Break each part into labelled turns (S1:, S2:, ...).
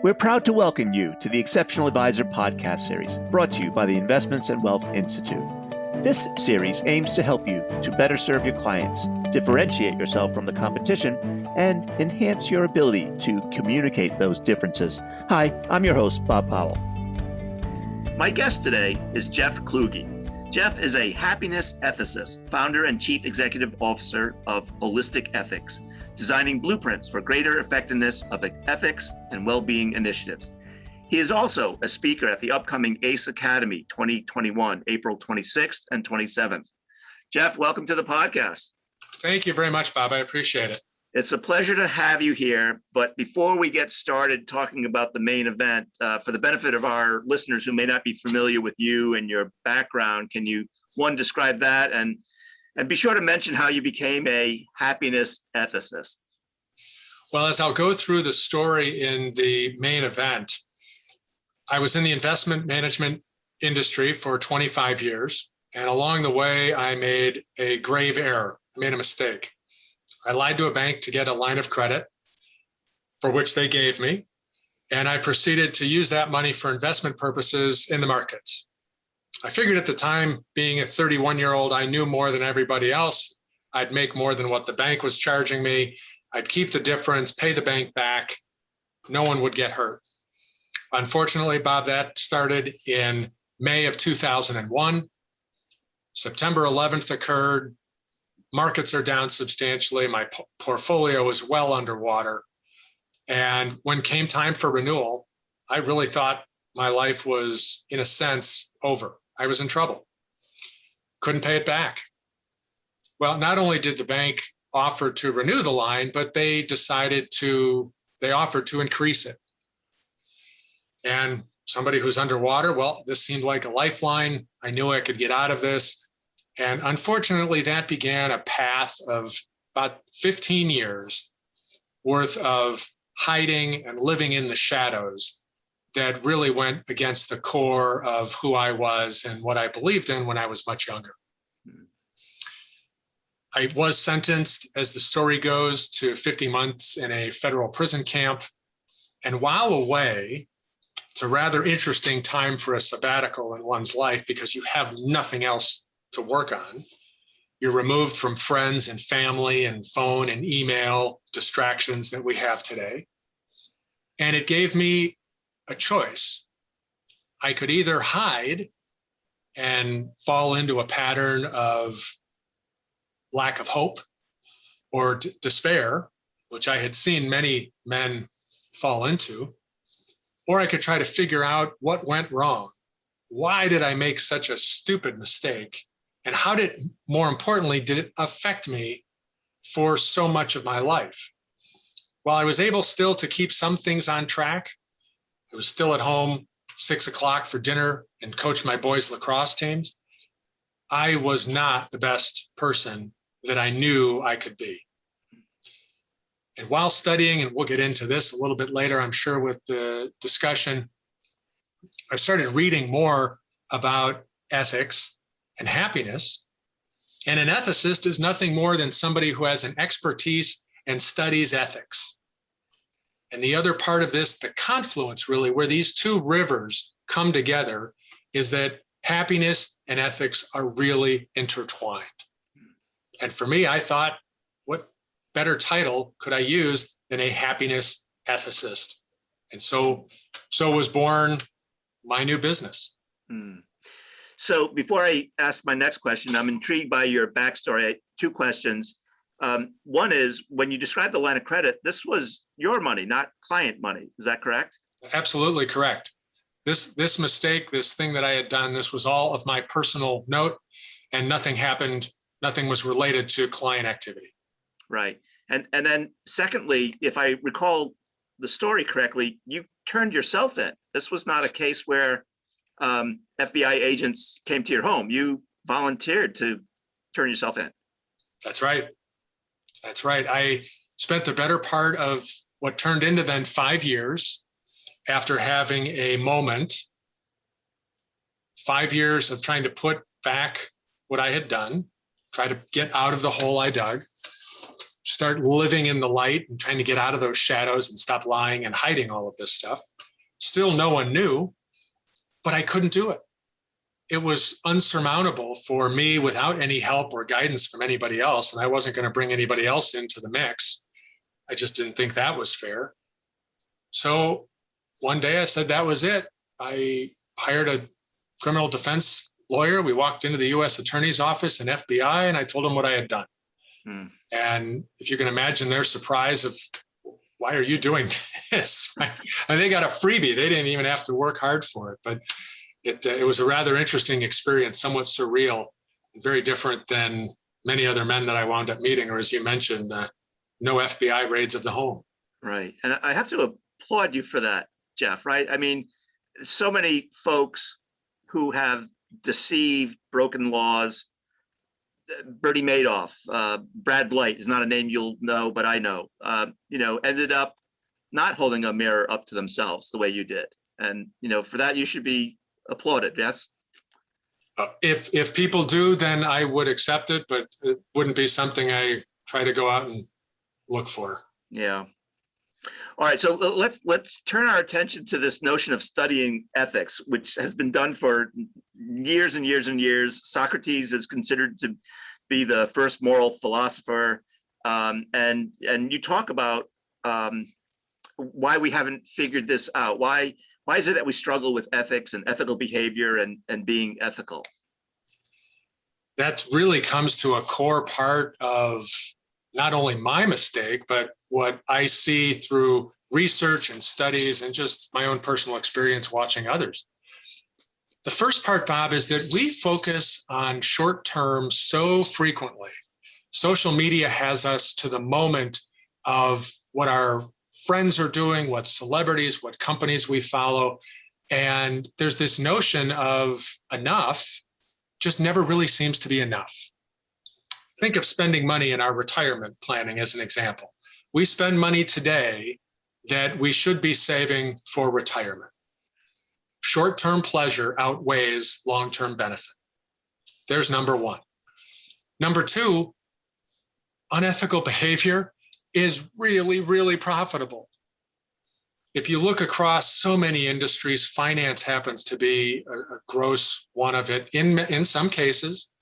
S1: We're proud to welcome you to the Exceptional Advisor podcast series, brought to you by the Investments and Wealth Institute. This series aims to help you to better serve your clients, differentiate yourself from the competition, and enhance your ability to communicate those differences. Hi, I'm your host, Bob Powell. My guest today is Jeff Kluge. Jeff is a happiness ethicist, founder and chief executive officer of Holistic Ethics, designing blueprints for greater effectiveness of ethics and well-being initiatives. He is also a speaker at the upcoming ACE Academy 2021, April 26th and 27th. Jeff, welcome to the podcast.
S2: Thank you very much, Bob. I appreciate it.
S1: It's a pleasure to have you here. But before we get started talking about the main event, for the benefit of our listeners who may not be familiar with you and your background, can you, one, describe that and be sure to mention how you became a happiness ethicist?
S2: Well, as I'll go through the story in the main event, I was in the investment management industry for 25 years. And along the way, I made a grave error. I made a mistake. I lied to a bank to get a line of credit, for which they gave me. And I proceeded to use that money for investment purposes in the markets. I figured at the time, being a 31-year-old, I knew more than everybody else. I'd make more than what the bank was charging me. I'd keep the difference, pay the bank back. No one would get hurt. Unfortunately, Bob, that started in May of 2001. September 11th occurred. Markets are down substantially. My portfolio is well underwater. And when came time for renewal, I really thought my life was, in a sense, over. I was in trouble. Couldn't pay it back. Well, not only did the bank offer to renew the line, but they offered to increase it. And somebody who's underwater, well, this seemed like a lifeline. I knew I could get out of this. And unfortunately, that began a path of about 15 years worth of hiding and living in the shadows that really went against the core of who I was and what I believed in when I was much younger. I was sentenced, as the story goes, to 50 months in a federal prison camp. And while away, it's a rather interesting time for a sabbatical in one's life because you have nothing else to work on. You're removed from friends and family and phone and email distractions that we have today. And it gave me a choice. I could either hide and fall into a pattern of lack of hope or despair, which I had seen many men fall into, or I could try to figure out what went wrong. Why did I make such a stupid mistake? And how did, more importantly, did it affect me for so much of my life? While I was able still to keep some things on track, I was still at home 6 o'clock for dinner and coached my boys' lacrosse teams. I was not the best person that I knew I could be. And while studying, and we'll get into this a little bit later, I'm sure, with the discussion, I started reading more about ethics and happiness. And an ethicist is nothing more than somebody who has an expertise and studies ethics. And the other part of this, the confluence really, where these two rivers come together, is that happiness and ethics are really intertwined. And for me, I thought, what better title could I use than a happiness ethicist? And so was born my new business.
S1: So before I ask my next question, I'm intrigued by your backstory. Two questions. One is, when you describe the line of credit, this was your money, not client money. Is that correct?
S2: Absolutely correct. This mistake, this thing that I had done, this was all of my personal note, and nothing happened. Nothing was related to client activity.
S1: Right. And then secondly, if I recall the story correctly, you turned yourself in. This was not a case where FBI agents came to your home. You volunteered to turn yourself in.
S2: That's right. That's right. I spent the better part of what turned into then 5 years after having a moment, 5 years of trying to put back what I had done, try to get out of the hole I dug, start living in the light and trying to get out of those shadows and stop lying and hiding all of this stuff. Still no one knew, but I couldn't do it. It was unsurmountable for me without any help or guidance from anybody else. And I wasn't going to bring anybody else into the mix. I just didn't think that was fair. So one day I said that was it. I hired a criminal defense lawyer. We walked into the U.S. Attorney's Office and FBI, and I told them what I had done. And if you can imagine their surprise of, why are you doing this? Right? And they got a freebie. They didn't even have to work hard for it. But it was a rather interesting experience, somewhat surreal, very different than many other men that I wound up meeting, or as you mentioned, no FBI raids of the home.
S1: Right. And I have to applaud you for that, Jeff, right? I mean, so many folks who have deceived, broken laws. Bernie Madoff, Brad Blight is not a name you'll know, but I know, ended up not holding a mirror up to themselves the way you did. And, for that, you should be applauded. Yes.
S2: If people do, then I would accept it, but it wouldn't be something I try to go out and look for.
S1: Yeah. All right. So let's turn our attention to this notion of studying ethics, which has been done for years and years and years. Socrates is considered to be the first moral philosopher. And you talk about why we haven't figured this out. Why is it that we struggle with ethics and ethical behavior and being ethical?
S2: That really comes to a core part of not only my mistake, but what I see through research and studies and just my own personal experience watching others. The first part, Bob, is that we focus on short term so frequently. Social media has us to the moment of what our friends are doing, what celebrities, what companies we follow. And there's this notion of enough just never really seems to be enough. Think of spending money in our retirement planning as an example. We spend money today that we should be saving for retirement. Short-term pleasure outweighs long-term benefit. There's number one. Number two, unethical behavior is really, really profitable. If you look across so many industries, finance happens to be a gross one of it in some cases,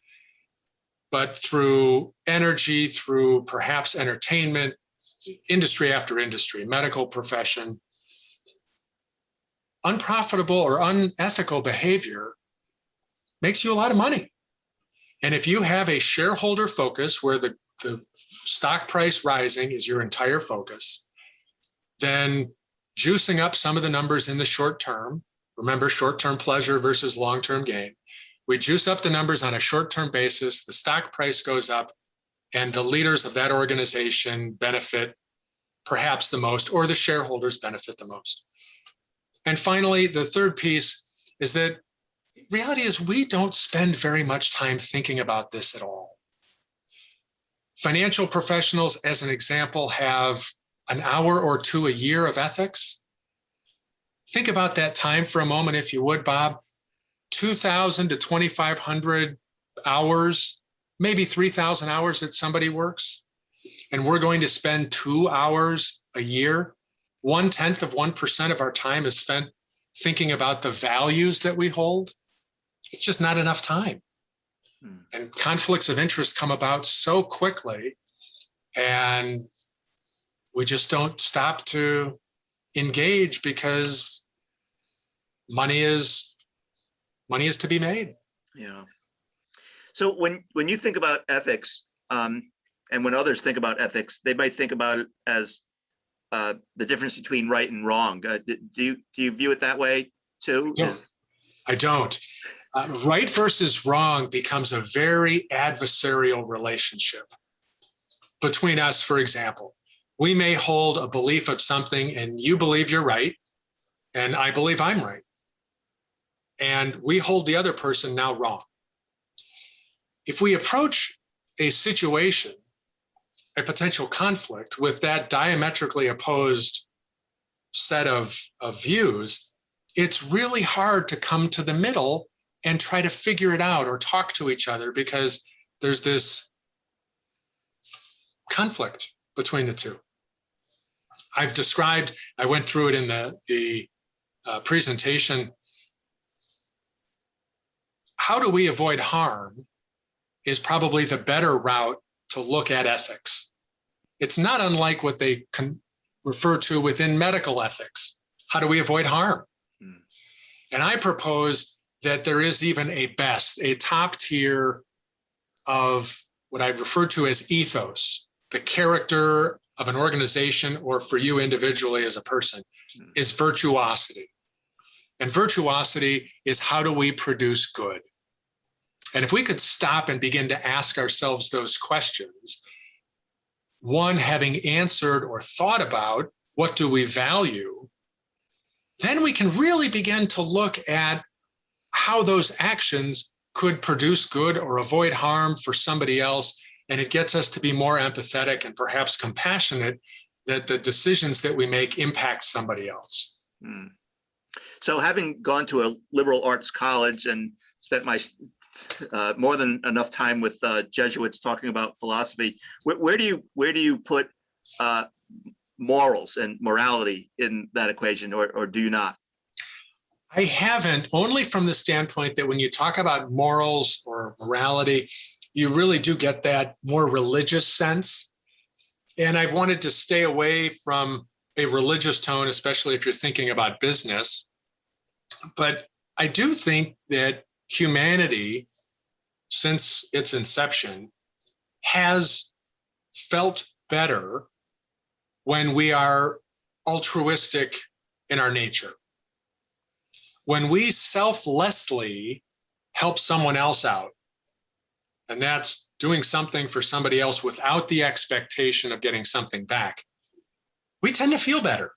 S2: but through energy, through perhaps entertainment, industry after industry, medical profession, unprofitable or unethical behavior makes you a lot of money. And if you have a shareholder focus where the stock price rising is your entire focus, then juicing up some of the numbers in the short term, remember short-term pleasure versus long-term gain, we juice up the numbers on a short-term basis, the stock price goes up, and the leaders of that organization benefit perhaps the most, or the shareholders benefit the most. And finally, the third piece is that reality is we don't spend very much time thinking about this at all. Financial professionals, as an example, have an hour or two a year of ethics. Think about that time for a moment, if you would, Bob. 2,000 to 2,500 hours, maybe 3,000 hours that somebody works. And we're going to spend 2 hours a year. 0.1% of our time is spent thinking about the values that we hold. It's just not enough time. And conflicts of interest come about so quickly, and we just don't stop to engage because money is to be made.
S1: Yeah. So when you think about ethics, and when others think about ethics, they might think about it as the difference between right and wrong. Do you view it that way too?
S2: No, I don't. Right versus wrong becomes a very adversarial relationship between us. For example, we may hold a belief of something and you believe you're right, and I believe I'm right. And we hold the other person now wrong. If we approach a situation, a potential conflict with that diametrically opposed set of views, it's really hard to come to the middle and try to figure it out or talk to each other because there's this conflict between the two. I went through it in the presentation, how do we avoid harm is probably the better route to look at ethics. It's not unlike what they can refer to within medical ethics. How do we avoid harm? And I propose that there is even a top tier of what I've referred to as ethos, the character of an organization, or for you individually as a person, is virtuosity. And virtuosity is how do we produce good? And if we could stop and begin to ask ourselves those questions, one, having answered or thought about what do we value, then we can really begin to look at how those actions could produce good or avoid harm for somebody else. And it gets us to be more empathetic and perhaps compassionate that the decisions that we make impact somebody else.
S3: So having gone to a liberal arts college and spent my more than enough time with Jesuits talking about philosophy, where do you put morals and morality in that equation, or do you not?
S2: I haven't, only from the standpoint that when you talk about morals or morality, you really do get that more religious sense. And I've wanted to stay away from a religious tone, especially if you're thinking about business. But I do think that humanity, since its inception, has felt better when we are altruistic in our nature. When we selflessly help someone else out, and that's doing something for somebody else without the expectation of getting something back, we tend to feel better,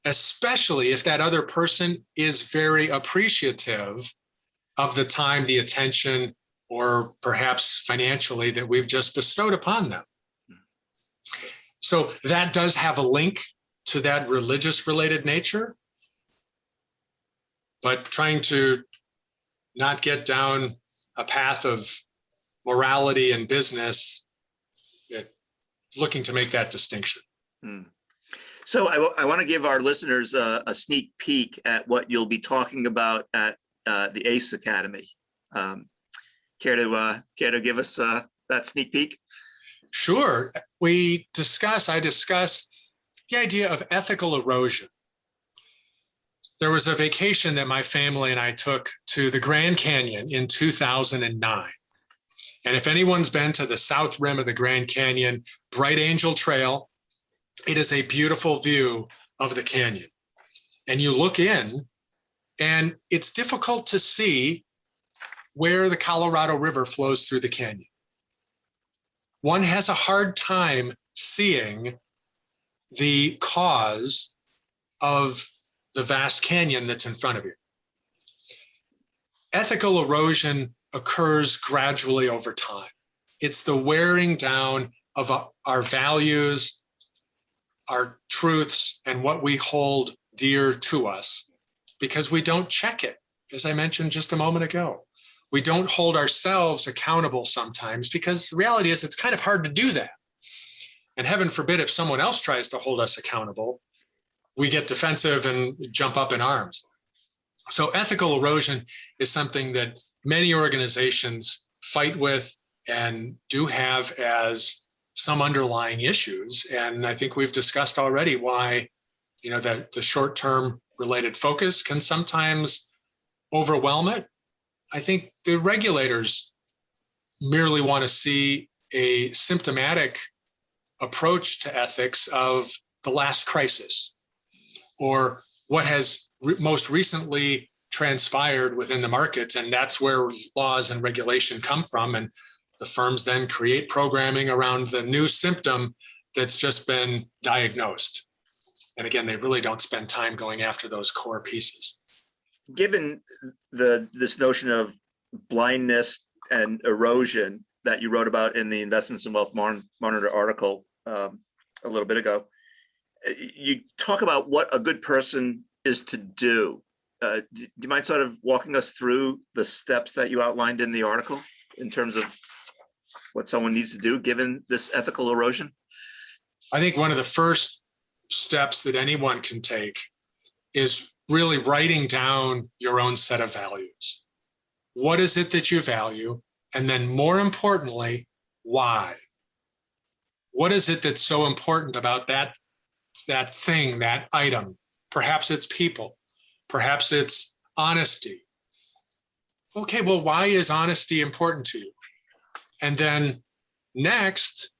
S2: especially if that other person is very appreciative of the time, the attention, or perhaps financially that we've just bestowed upon them. So that does have a link to that religious related nature, but trying to not get down a path of morality and business, looking to make that distinction.
S3: So I want to give our listeners a sneak peek at what you'll be talking about at the ACE Academy. Care to give us that sneak peek?
S2: Sure. I discuss the idea of ethical erosion. There was a vacation that my family and I took to the Grand Canyon in 2009. And if anyone's been to the south rim of the Grand Canyon, Bright Angel Trail, it is a beautiful view of the canyon. And you look in, and it's difficult to see where the Colorado River flows through the canyon. One has a hard time seeing the cause of the vast canyon that's in front of you. Ethical erosion occurs gradually over time. It's the wearing down of our values, our truths, and what we hold dear to us because we don't check it, as I mentioned just a moment ago. We don't hold ourselves accountable sometimes because the reality is it's kind of hard to do that. And heaven forbid if someone else tries to hold us accountable, we get defensive and jump up in arms. So ethical erosion is something that many organizations fight with and do have as some underlying issues. And I think we've discussed already why, that the short-term related focus can sometimes overwhelm it. I think the regulators merely want to see a symptomatic approach to ethics of the last crisis or what has most recently transpired within the markets. And that's where laws and regulation come from. And the firms then create programming around the new symptom that's just been diagnosed. And again, they really don't spend time going after those core pieces.
S3: Given this notion of blindness and erosion that you wrote about in the Investments and Wealth Monitor article a little bit ago, you talk about what a good person is to do. Do you mind sort of walking us through the steps that you outlined in the article in terms of what someone needs to do given this ethical erosion?
S2: I think one of the first steps that anyone can take is really writing down your own set of values. What is it that you value? And then more importantly, why? What is it that's so important about that thing, that item? Perhaps it's people. Perhaps it's honesty. Okay, well, why is honesty important to you? And then next,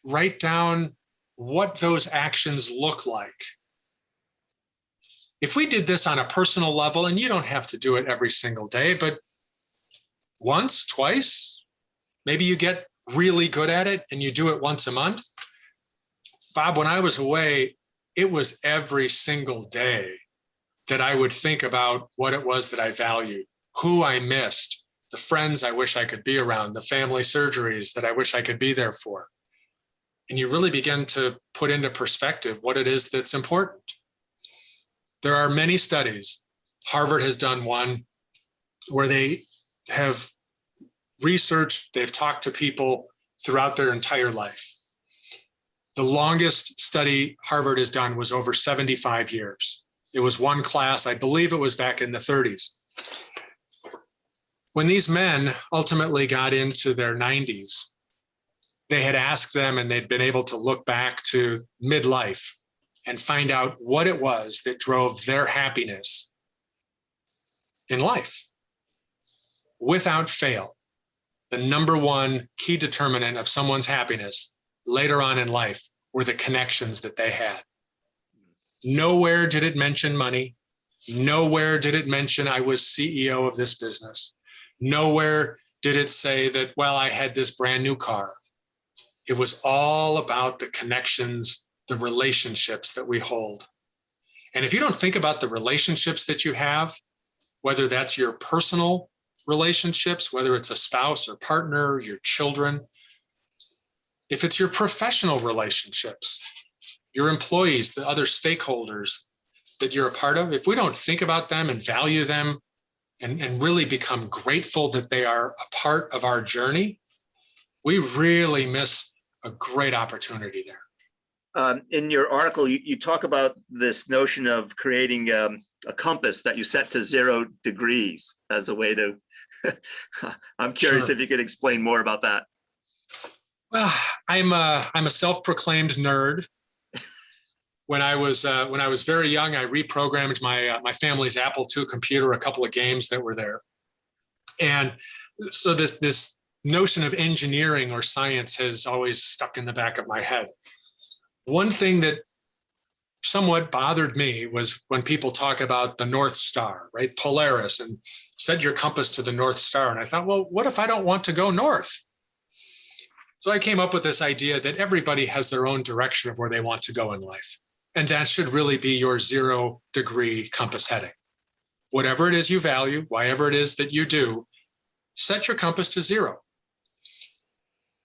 S2: write down what those actions look like. If we did this on a personal level, and you don't have to do it every single day, but once, twice, maybe you get really good at it and you do it once a month. Bob, when I was away, it was every single day that I would think about what it was that I valued, who I missed, the friends I wish I could be around, the family surgeries that I wish I could be there for. And you really begin to put into perspective what it is that's important. There are many studies. Harvard has done one where they have researched, they've talked to people throughout their entire life. The longest study Harvard has done was over 75 years. It was one class, I believe it was back in the 30s. When these men ultimately got into their 90s, they had asked them and they'd been able to look back to midlife and find out what it was that drove their happiness in life. Without fail, the number one key determinant of someone's happiness later on in life were the connections that they had. Nowhere did it mention money. Nowhere did it mention I was CEO of this business. Nowhere did it say that, well, I had this brand new car. It was all about the connections, the relationships that we hold. And if you don't think about the relationships that you have, whether that's your personal relationships, whether it's a spouse or partner, your children, if it's your professional relationships, your employees, the other stakeholders that you're a part of, if we don't think about them and value them and really become grateful that they are a part of our journey, we really miss a great opportunity there.
S3: In your article, you talk about this notion of creating a compass that you set to 0 degrees as a way to, I'm curious if you could explain more about that.
S2: Well, I'm a self-proclaimed nerd. When I was very young, I reprogrammed my family's Apple II computer, a couple of games that were there. And so this notion of engineering or science has always stuck in the back of my head. One thing that somewhat bothered me was when people talk about the North Star, right? Polaris, and set your compass to the North Star. And I thought, well, what if I don't want to go north? So I came up with this idea that everybody has their own direction of where they want to go in life. And that should really be your 0 degree compass heading. Whatever it is you value, whatever it is that you do, set your compass to 0.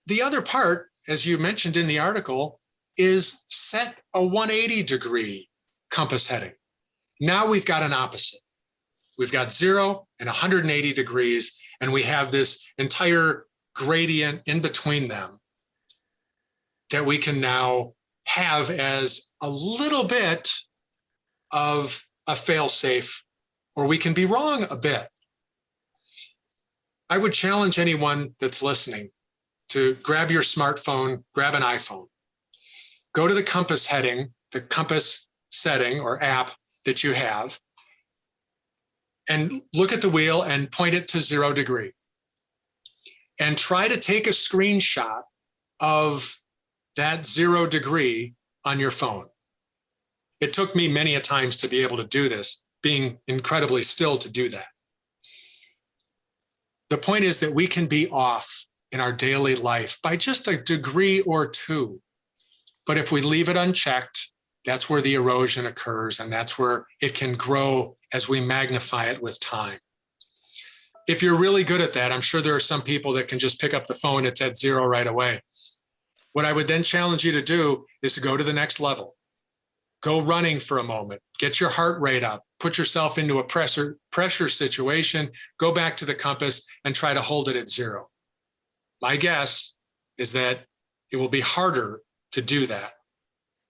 S2: The other part, as you mentioned in the article, is set a 180 degree compass heading. Now we've got an opposite. We've got 0 and 180 degrees, and we have this entire gradient in between them that we can now have as a little bit of a fail-safe, or we can be wrong a bit. I would challenge anyone that's listening to grab your smartphone, grab an iPhone, go to the compass heading, the compass setting or app that you have, and look at the wheel and point it to 0 degree. And try to take a screenshot of that 0 degree on your phone. It took me many a times to be able to do this, being incredibly still to do that. The point is that we can be off in our daily life by just a degree or 2. But if we leave it unchecked, that's where the erosion occurs, and that's where it can grow as we magnify it with time. If you're really good at that, I'm sure there are some people that can just pick up the phone, it's at 0 right away. What I would then challenge you to do is to go to the next level. Go running for a moment, get your heart rate up, put yourself into a pressure situation, go back to the compass and try to hold it at 0. My guess is that it will be harder to do that.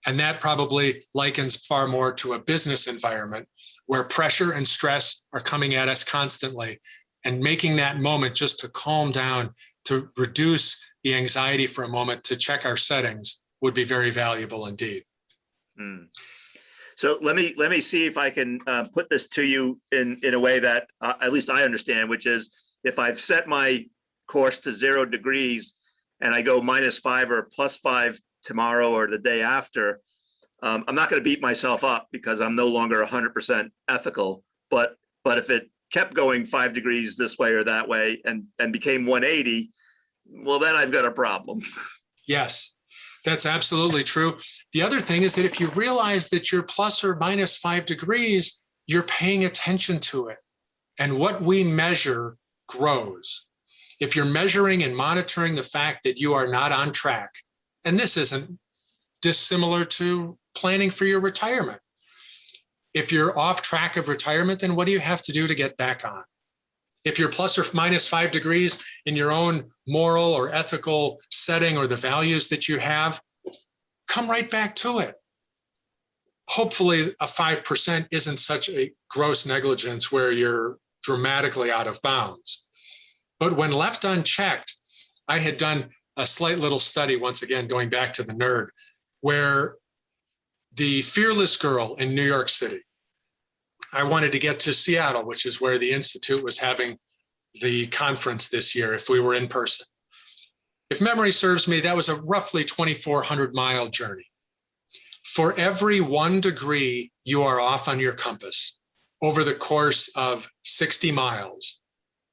S2: And that probably likens far more to a business environment where pressure and stress are coming at us constantly. And making that moment just to calm down, to reduce the anxiety for a moment, to check our settings would be very valuable indeed.
S3: So let me see if I can put this to you in a way that at least I understand, which is if I've set my course to 0 degrees and I go -5 or +5 tomorrow or the day after, I'm not going to beat myself up because I'm no longer 100% ethical. But if it kept going 5 degrees this way or that way and became 180, well, then I've got a problem.
S2: Yes, that's absolutely true. The other thing is that if you realize that you're plus or minus 5 degrees, you're paying attention to it. And what we measure grows. If you're measuring and monitoring the fact that you are not on track, and this isn't dissimilar to planning for your retirement. If you're off track of retirement, then what do you have to do to get back on? If you're plus or minus 5 degrees in your own moral or ethical setting or the values that you have, come right back to it. Hopefully a 5% isn't such a gross negligence where you're dramatically out of bounds. But when left unchecked, I had done a slight little study, once again, going back to the nerd, where the fearless girl in New York City, I wanted to get to Seattle, which is where the Institute was having the conference this year, if we were in person. If memory serves me, that was a roughly 2,400-mile journey. For every 1 degree you are off on your compass over the course of 60 miles,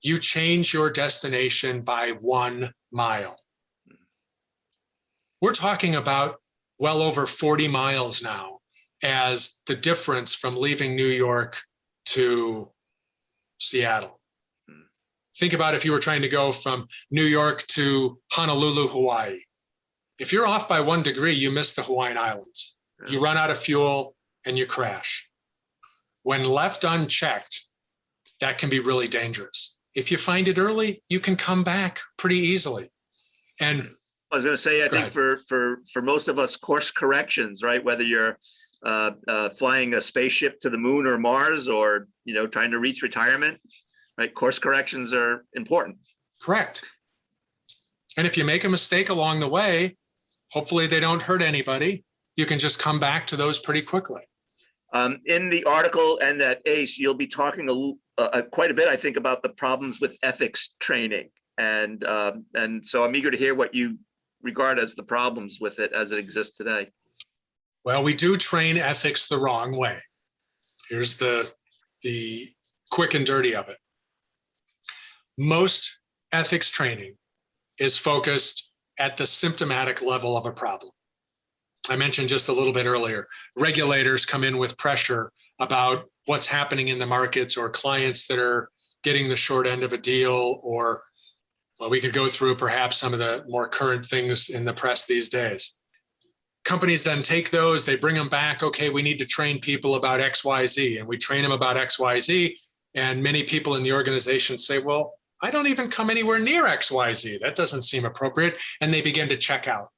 S2: you change your destination by 1 mile. We're talking about well over 40 miles now as the difference from leaving New York to Seattle. Think about if you were trying to go from New York to Honolulu, Hawaii. If you're off by 1 degree, you miss the Hawaiian Islands. You run out of fuel and you crash. When left unchecked, that can be really dangerous. If you find it early, you can come back pretty easily. And
S3: I was going to say, I think for most of us, course corrections, right? Whether you're flying a spaceship to the moon or Mars, or trying to reach retirement, right? Course corrections are important.
S2: Correct. And if you make a mistake along the way, hopefully they don't hurt anybody. You can just come back to those pretty quickly.
S3: In the article and at ACE, you'll be talking quite a bit, I think, about the problems with ethics training, and so I'm eager to hear what you regard as the problems with it as it exists today.
S2: Well, we do train ethics the wrong way. Here's the quick and dirty of it. Most ethics training is focused at the symptomatic level of a problem. I mentioned just a little bit earlier, regulators come in with pressure about what's happening in the markets, or clients that are getting the short end of a deal, or well, we could go through perhaps some of the more current things in the press these days. Companies then take those, they bring them back. Okay, we need to train people about X, Y, Z, and we train them about X, Y, Z. And many people in the organization say, well, I don't even come anywhere near X, Y, Z. That doesn't seem appropriate. And they begin to check out.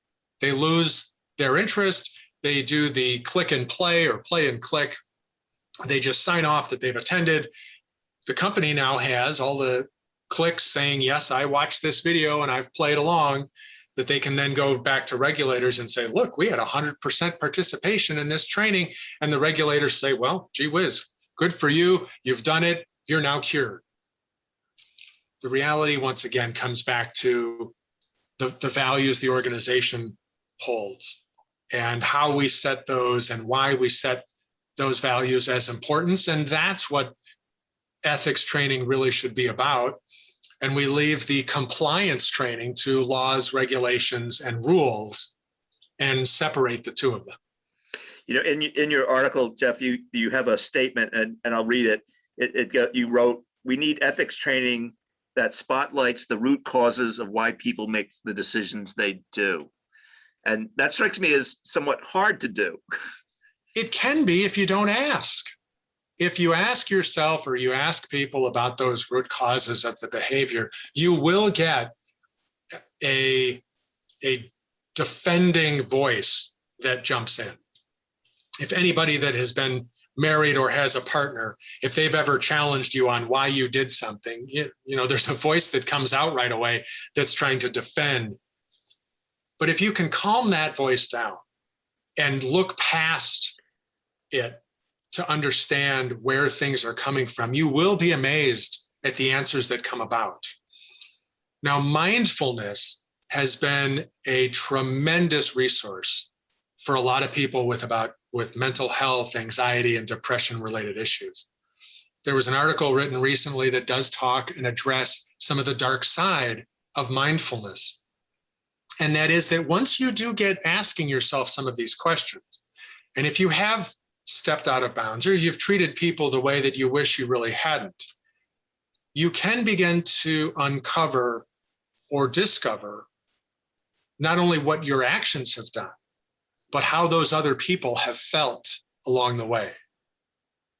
S2: They lose their interest. They do the click and play or play and click. They just sign off that they've attended. The company now has all the clicks saying, yes, I watched this video and I've played along, that they can then go back to regulators and say, look, we had 100% participation in this training. And the regulators say, well, gee whiz, good for you. You've done it. You're now cured. The reality, once again, comes back to the values the organization holds and how we set those and why we set those values as importance. And that's what ethics training really should be about. And we leave the compliance training to laws, regulations, and rules, and separate the two of them.
S3: In your article, Jeff, you have a statement, and I'll read it. You wrote, "We need ethics training that spotlights the root causes of why people make the decisions they do." And that strikes me as somewhat hard to do.
S2: It can be if you don't ask. If you ask yourself or you ask people about those root causes of the behavior, you will get a defending voice that jumps in. If anybody that has been married or has a partner, if they've ever challenged you on why you did something, there's a voice that comes out right away that's trying to defend. But if you can calm that voice down and look past it to understand where things are coming from, you will be amazed at the answers that come about. Now, mindfulness has been a tremendous resource for a lot of people with mental health, anxiety, and depression related issues. There was an article written recently that does talk and address some of the dark side of mindfulness. And that is that once you do get asking yourself some of these questions, and if you have stepped out of bounds or you've treated people the way that you wish you really hadn't, you can begin to uncover or discover not only what your actions have done, but how those other people have felt along the way.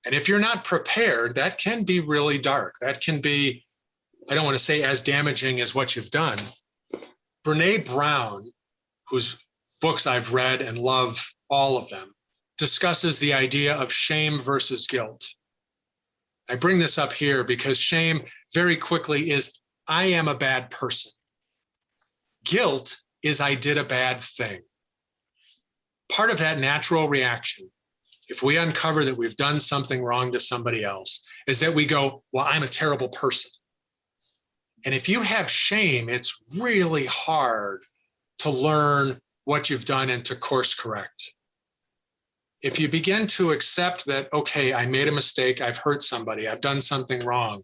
S2: And if you're not prepared, that can be really dark. That can be, I don't want to say as damaging as what you've done. Brene Brown, whose books I've read and love all of them, discusses the idea of shame versus guilt. I bring this up here because shame very quickly is, I am a bad person. Guilt is, I did a bad thing. Part of that natural reaction, if we uncover that we've done something wrong to somebody else, is that we go, well, I'm a terrible person. And if you have shame, it's really hard to learn what you've done and to course correct. If you begin to accept that, okay, I made a mistake, I've hurt somebody, I've done something wrong.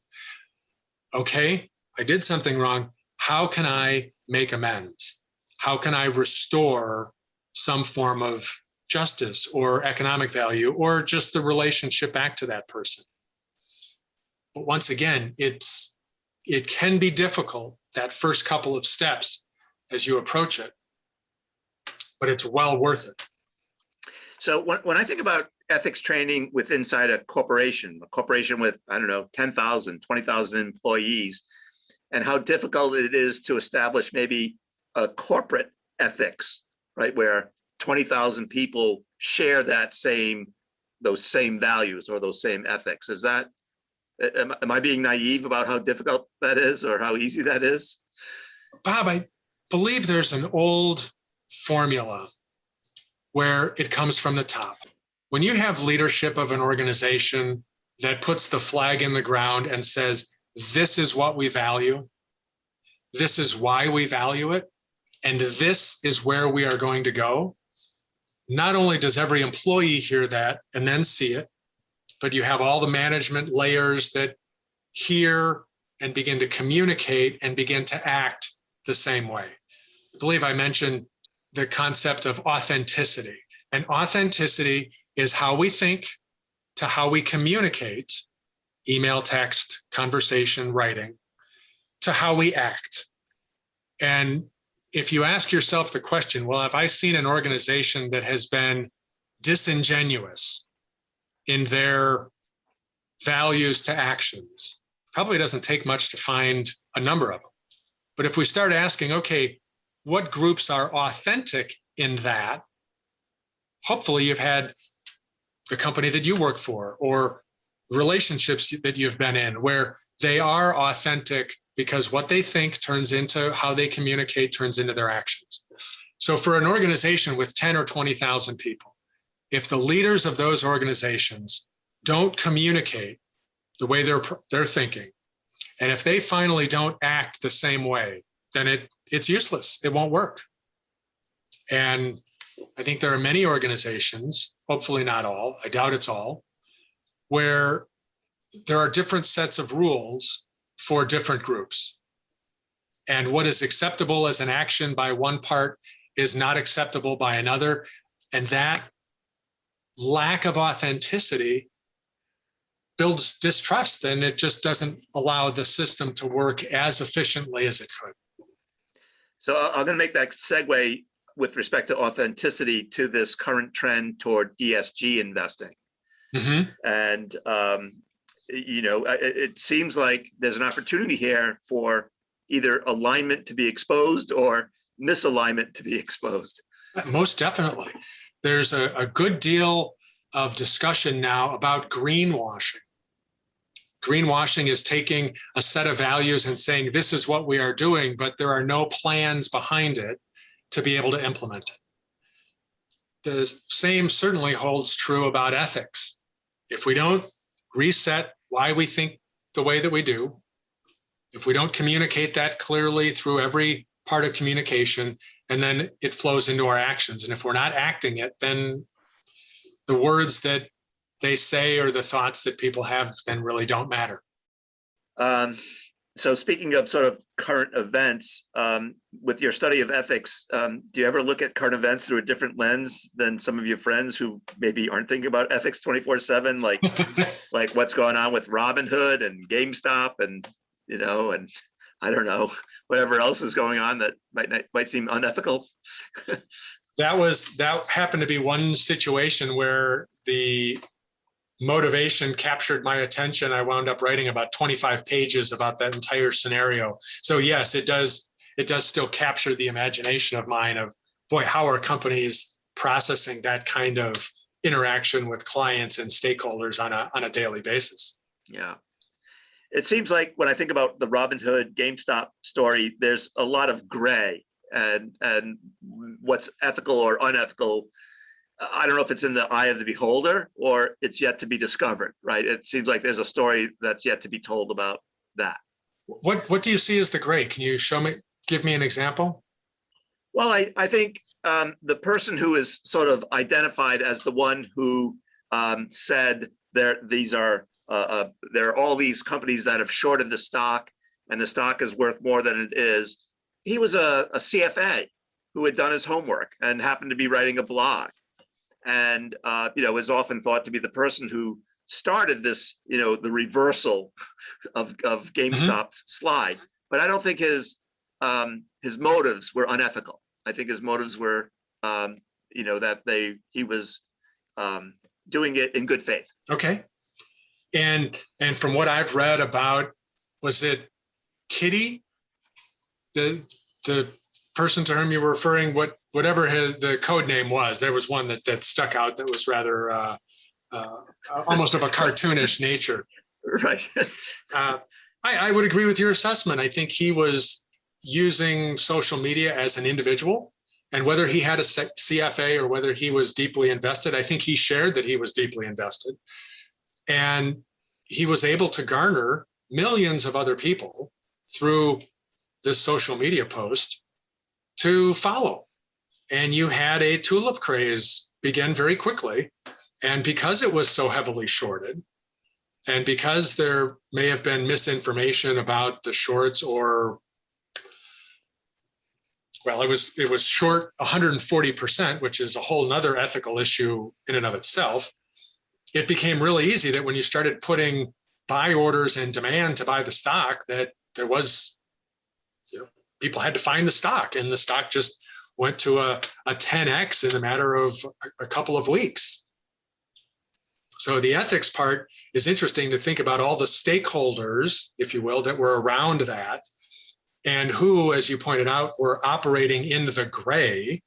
S2: Okay, I did something wrong. How can I make amends? How can I restore some form of justice or economic value or just the relationship back to that person? But once again, it can be difficult, that first couple of steps as you approach it, but it's well worth it.
S3: So when I think about ethics training inside a corporation with, 10,000, 20,000 employees, and how difficult it is to establish maybe a corporate ethics, right, where 20,000 people share those same values or those same ethics. Am I being naive about how difficult that is or how easy that is?
S2: Bob, I believe there's an old formula where it comes from the top. When you have leadership of an organization that puts the flag in the ground and says, this is what we value, this is why we value it, and this is where we are going to go, not only does every employee hear that and then see it, but you have all the management layers that hear and begin to communicate and begin to act the same way. I believe I mentioned the concept of authenticity. And authenticity is how we think to how we communicate, email, text, conversation, writing, to how we act. And if you ask yourself the question, well, have I seen an organization that has been disingenuous in their values to actions? Probably doesn't take much to find a number of them. But if we start asking, okay, what groups are authentic in that? Hopefully you've had the company that you work for or relationships that you've been in where they are authentic because what they think turns into how they communicate, turns into their actions. So for an organization with 10 or 20,000 people, if the leaders of those organizations don't communicate the way they're thinking, and if they finally don't act the same way, then it's useless. It won't work. And I think there are many organizations, hopefully not all, I doubt it's all, where there are different sets of rules for different groups. And what is acceptable as an action by one part is not acceptable by another. And that lack of authenticity builds distrust, and it just doesn't allow the system to work as efficiently as it could.
S3: So I'm going to make that segue with respect to authenticity to this current trend toward ESG investing.
S2: Mm-hmm.
S3: And, it seems like there's an opportunity here for either alignment to be exposed or misalignment to be exposed.
S2: Most definitely. there's a good deal of discussion now about greenwashing. Greenwashing is taking a set of values and saying, this is what we are doing, but there are no plans behind it to be able to implement it. The same certainly holds true about ethics. If we don't reset why we think the way that we do, if we don't communicate that clearly through every part of communication, and then it flows into our actions. And if we're not acting it, then the words that they say or the thoughts that people have then really don't matter.
S3: So speaking of sort of current events, with your study of ethics, do you ever look at current events through a different lens than some of your friends who maybe aren't thinking about ethics 24/7, like what's going on with Robinhood and GameStop and, and I don't know, whatever else is going on that might seem unethical?
S2: That happened to be one situation where the motivation captured my attention. I wound up writing about 25 pages about that entire scenario. So yes, it does still capture the imagination of mine of, boy, how are companies processing that kind of interaction with clients and stakeholders on a daily basis?
S3: Yeah. It seems like when I think about the Robinhood GameStop story, there's a lot of gray and what's ethical or unethical. I don't know if it's in the eye of the beholder or it's yet to be discovered, right? It seems like there's a story that's yet to be told about that.
S2: What do you see as the gray? Can you give me an example?
S3: Well, I think the person who is sort of identified as the one who said there are all these companies that have shorted the stock and the stock is worth more than it is. He was a CFA who had done his homework and happened to be writing a blog. And, is often thought to be the person who started this, the reversal of GameStop's slide. But I don't think his motives were unethical. I think his motives were, that he was doing it in good faith.
S2: Okay. And from what I've read about, was it Kitty, the person to whom you were referring, whatever the code name was, there was one that stuck out that was rather almost of a cartoonish nature.
S3: Right.
S2: I would agree with your assessment. I think he was using social media as an individual, and whether he had a CFA or whether he was deeply invested, I think he shared that he was deeply invested. And he was able to garner millions of other people through this social media post to follow. And you had a tulip craze begin very quickly. And because it was so heavily shorted, and because there may have been misinformation about the shorts, or, well, it was short 140%, which is a whole nother ethical issue in and of itself. It became really easy that when you started putting buy orders and demand to buy the stock, that there was, people had to find the stock, and the stock just went to a 10x in the matter of a couple of weeks. So the ethics part is interesting to think about all the stakeholders, if you will, that were around that, and who, as you pointed out, were operating in the gray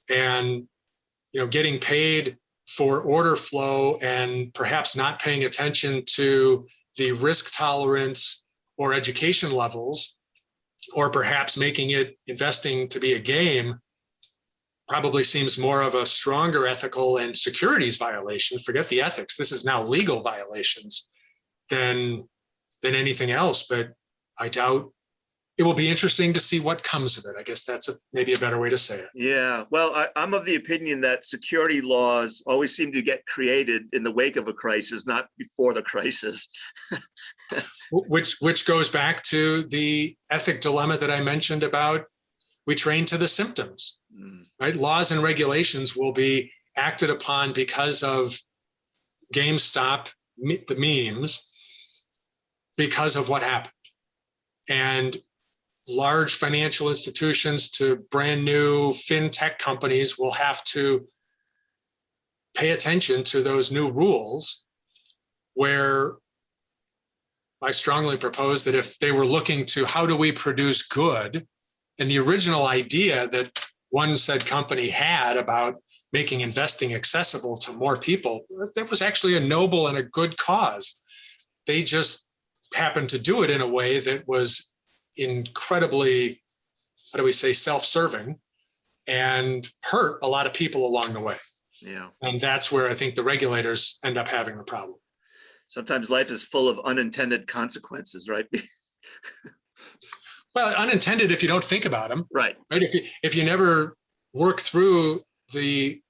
S2: and, getting paid for order flow and perhaps not paying attention to the risk tolerance or education levels, or perhaps making it investing to be a game, probably seems more of a stronger ethical and securities violation. Forget the ethics. This is now legal violations than anything else. But I doubt it will be interesting to see what comes of it. I guess that's maybe a better way to say it.
S3: Yeah, well, I'm of the opinion that security laws always seem to get created in the wake of a crisis, not before the crisis.
S2: Which goes back to the ethic dilemma that I mentioned about we train to the symptoms, right? Laws and regulations will be acted upon because of GameStop, the memes, because of what happened. And large financial institutions to brand new fintech companies will have to pay attention to those new rules, where I strongly propose that if they were looking to how do we produce good, and the original idea that one said company had about making investing accessible to more people, that was actually a noble and a good cause. They just happened to do it in a way that was incredibly, how do we say, self-serving, and hurt a lot of people along the way.
S3: Yeah.
S2: And that's where I think the regulators end up having the problem.
S3: Sometimes life is full of unintended consequences, right?
S2: Well, unintended if you don't think about them.
S3: Right.
S2: Right. If you never work through the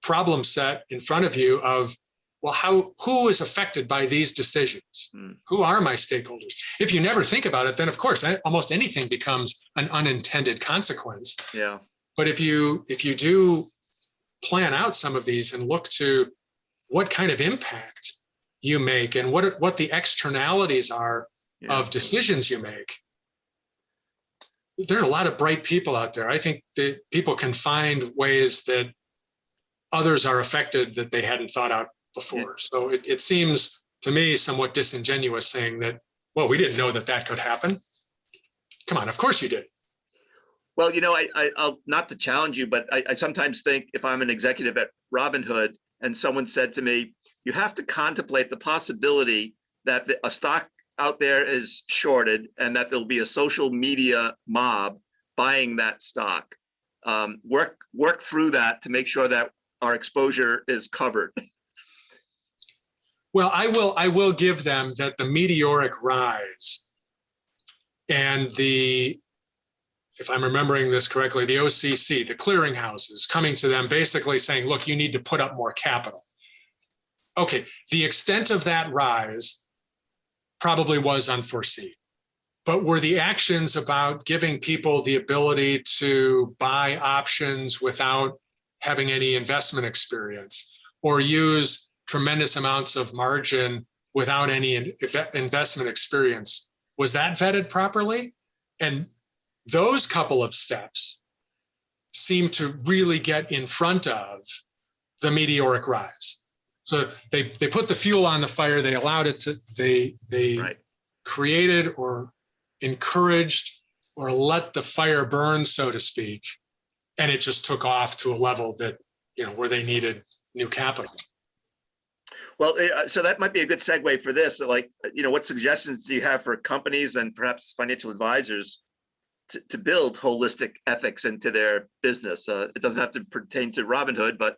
S2: problem set in front of you of, well, who is affected by these decisions? Who are my stakeholders? If you never think about it, then of course almost anything becomes an unintended consequence.
S3: Yeah.
S2: But if you do plan out some of these and look to what kind of impact you make and what the externalities are of decisions you make, there are a lot of bright people out there. I think that people can find ways that others are affected that they hadn't thought out before. So it seems to me somewhat disingenuous saying that, well, we didn't know that could happen. Come on, of course you did.
S3: Well, I'll not to challenge you, but I sometimes think if I'm an executive at Robinhood and someone said to me, you have to contemplate the possibility that a stock out there is shorted and that there'll be a social media mob buying that stock. Work through that to make sure that our exposure is covered.
S2: Well, I will give them that the meteoric rise and if I'm remembering this correctly, the OCC, the clearinghouses coming to them basically saying, look, you need to put up more capital. Okay, the extent of that rise probably was unforeseen. But were the actions about giving people the ability to buy options without having any investment experience, or use tremendous amounts of margin without any investment experience, was that vetted properly? And those couple of steps seem to really get in front of the meteoric rise. So they put the fuel on the fire, they allowed it to, they
S3: Right.
S2: created or encouraged or let the fire burn, so to speak, and it just took off to a level that, where they needed new capital.
S3: Well, so that might be a good segue for this. Like, what suggestions do you have for companies and perhaps financial advisors to build holistic ethics into their business? It doesn't have to pertain to Robinhood, but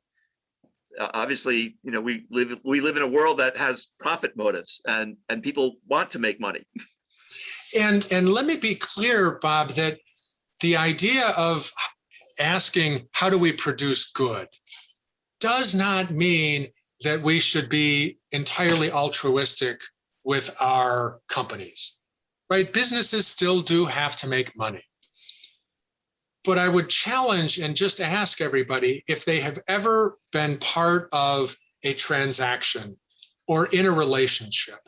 S3: obviously, we live in a world that has profit motives, and people want to make money.
S2: And let me be clear, Bob, that the idea of asking how do we produce good does not mean that we should be entirely altruistic with our companies, right? Businesses still do have to make money. But I would challenge and just ask everybody if they have ever been part of a transaction or in a relationship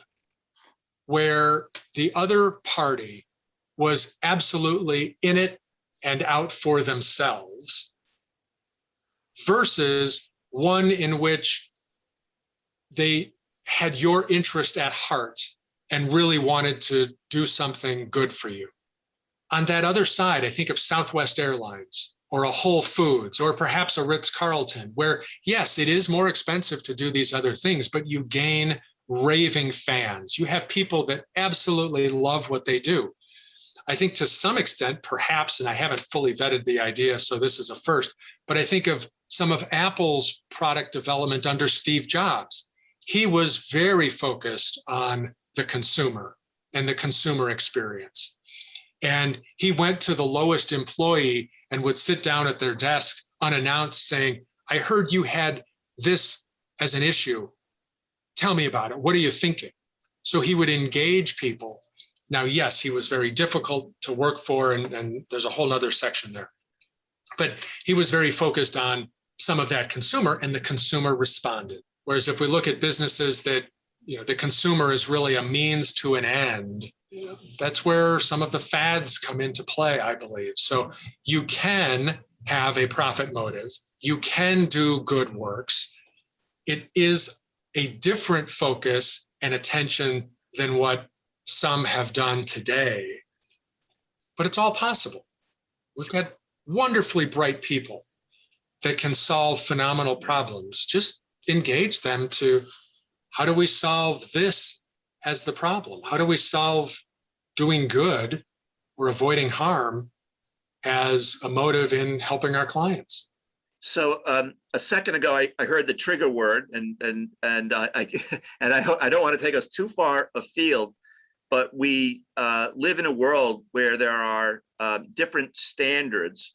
S2: where the other party was absolutely in it and out for themselves versus one in which they had your interest at heart and really wanted to do something good for you. On that other side, I think of Southwest Airlines or a Whole Foods or perhaps a Ritz-Carlton, where yes, it is more expensive to do these other things, but you gain raving fans. You have people that absolutely love what they do. I think to some extent, perhaps, and I haven't fully vetted the idea, so this is a first, but I think of some of Apple's product development under Steve Jobs. He was very focused on the consumer and the consumer experience. And he went to the lowest employee and would sit down at their desk unannounced saying, I heard you had this as an issue. Tell me about it. What are you thinking? So he would engage people. Now, yes, he was very difficult to work for, and there's a whole nother section there. But he was very focused on some of that consumer, and the consumer responded. Whereas if we look at businesses that, the consumer is really a means to an end, that's where some of the fads come into play, I believe. So you can have a profit motive. You can do good works. It is a different focus and attention than what some have done today, but it's all possible. We've got wonderfully bright people that can solve phenomenal problems. Just engage them to, how do we solve this as the problem? How do we solve doing good or avoiding harm as a motive in helping our clients?
S3: So a second ago, I heard the trigger word, and I don't want to take us too far afield, but we live in a world where there are different standards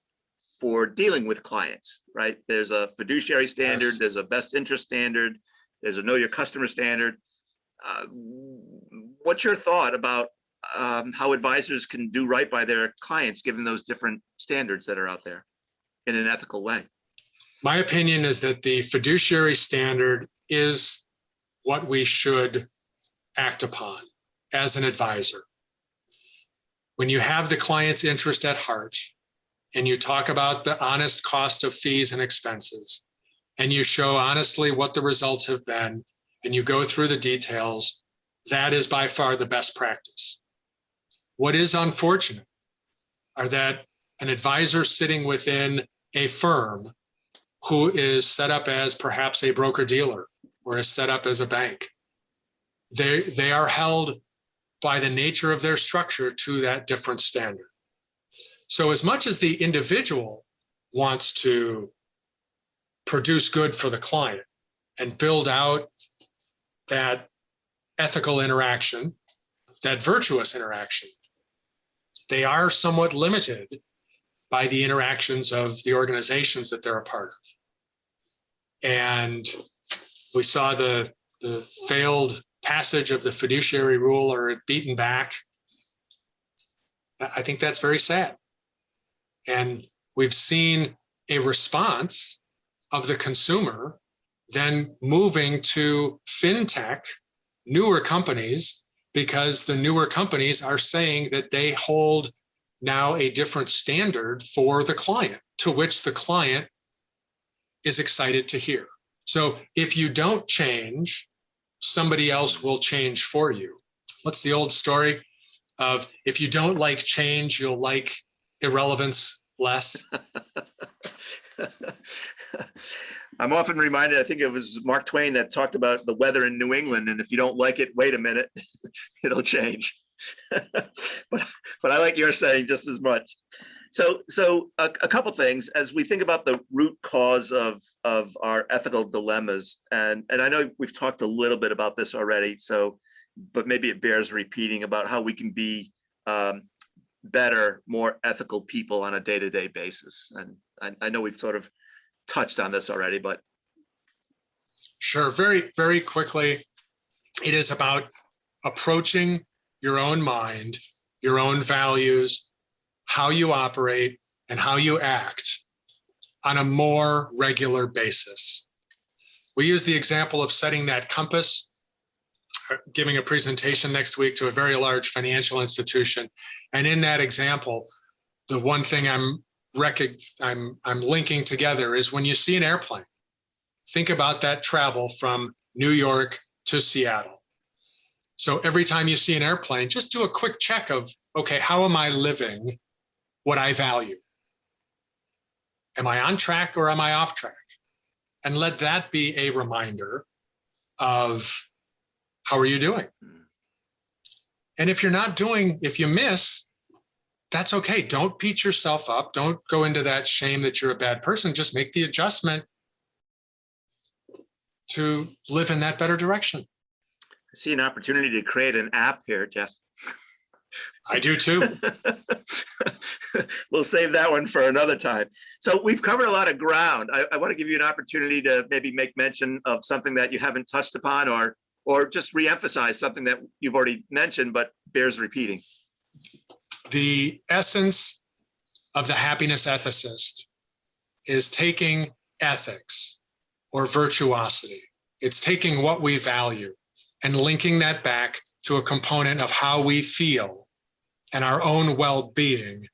S3: for dealing with clients, right? There's a fiduciary standard,
S2: Yes.
S3: there's a best interest standard, there's a know your customer standard. What's your thought about how advisors can do right by their clients, given those different standards that are out there in an ethical way?
S2: My opinion is that the fiduciary standard is what we should act upon as an advisor. When you have the client's interest at heart and you talk about the honest cost of fees and expenses, and you show honestly what the results have been, and you go through the details, that is by far the best practice. What is unfortunate are that an advisor sitting within a firm who is set up as perhaps a broker-dealer or is set up as a bank, they are held by the nature of their structure to that different standard. So as much as the individual wants to produce good for the client and build out that ethical interaction, that virtuous interaction, they are somewhat limited by the interactions of the organizations that they're a part of. And we saw the failed passage of the fiduciary rule, or it beaten back. I think that's very sad. And we've seen a response of the consumer then moving to fintech, newer companies, because the newer companies are saying that they hold now a different standard for the client, to which the client is excited to hear. So if you don't change, somebody else will change for you. What's the old story of, if you don't like change, you'll like irrelevance less?
S3: I'm often reminded, I think it was Mark Twain that talked about the weather in New England, and if you don't like it, wait a minute, it'll change. but I like you're saying just as much. So a couple things as we think about the root cause of our ethical dilemmas, and I know we've talked a little bit about this already, but maybe it bears repeating about how we can be better, more ethical people on a day-to-day basis. And I know we've sort of touched on this already, but.
S2: Sure, very, very quickly, it is about approaching your own mind, your own values, how you operate, and how you act on a more regular basis. We use the example of setting that compass, giving a presentation next week to a very large financial institution. And in that example, the one thing I'm linking together is, when you see an airplane, think about that travel from New York to Seattle. So every time you see an airplane, just do a quick check of, okay, how am I living what I value? Am I on track or am I off track? And let that be a reminder of, how are you doing? And if you miss, that's okay. Don't beat yourself up. Don't go into that shame that you're a bad person. Just make the adjustment to live in that better direction.
S3: I see an opportunity to create an app here, Jeff.
S2: I do too.
S3: We'll save that one for another time. So we've covered a lot of ground. I want to give you an opportunity to maybe make mention of something that you haven't touched upon, or just reemphasize something that you've already mentioned but bears repeating.
S2: The essence of the happiness ethicist is taking ethics or virtuosity. It's taking what we value and linking that back to a component of how we feel and our own well-being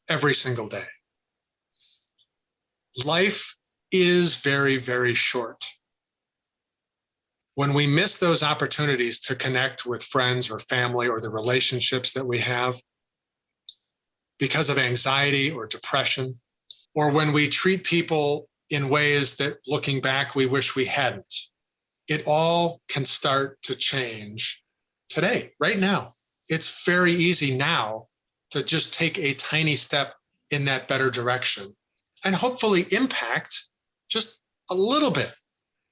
S2: every single day. Life is very, very short. When we miss those opportunities to connect with friends or family or the relationships that we have because of anxiety or depression, or when we treat people in ways that looking back, we wish we hadn't. It all can start to change today, right now. It's very easy now to just take a tiny step in that better direction and hopefully impact just a little bit.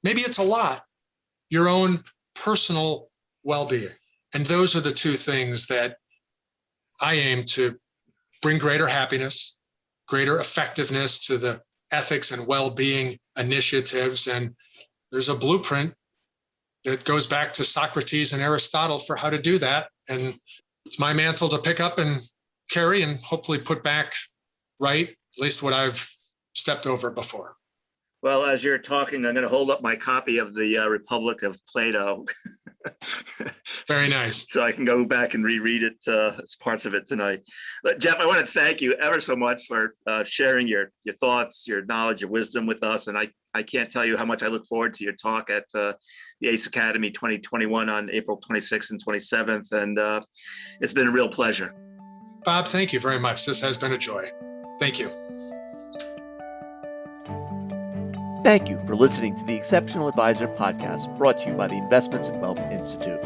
S2: Maybe it's a lot, your own personal well-being. And those are the two things that I aim to bring greater happiness, greater effectiveness to the ethics and well-being initiatives. And there's a blueprint that goes back to Socrates and Aristotle for how to do that. And it's my mantle to pick up and carry and hopefully put back right, at least what I've stepped over before.
S3: Well, as you're talking, I'm going to hold up my copy of the Republic of Plato.
S2: Very nice.
S3: So I can go back and reread it, as parts of it tonight. But Jeff, I want to thank you ever so much for sharing your thoughts, your knowledge, your wisdom with us. And I can't tell you how much I look forward to your talk at the ACE Academy 2021 on April 26th and 27th. And it's been a real pleasure.
S2: Bob, thank you very much. This has been a joy. Thank you.
S1: Thank you for listening to the Exceptional Advisor podcast brought to you by the Investments and Wealth Institute.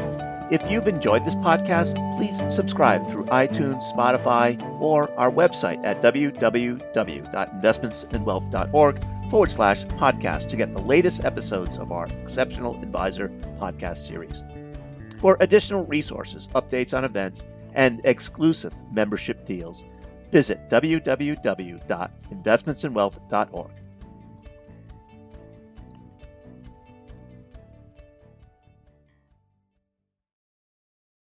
S1: If you've enjoyed this podcast, please subscribe through iTunes, Spotify, or our website at www.investmentsandwealth.org/podcast to get the latest episodes of our Exceptional Advisor podcast series. For additional resources, updates on events, and exclusive membership deals, visit www.investmentsandwealth.org.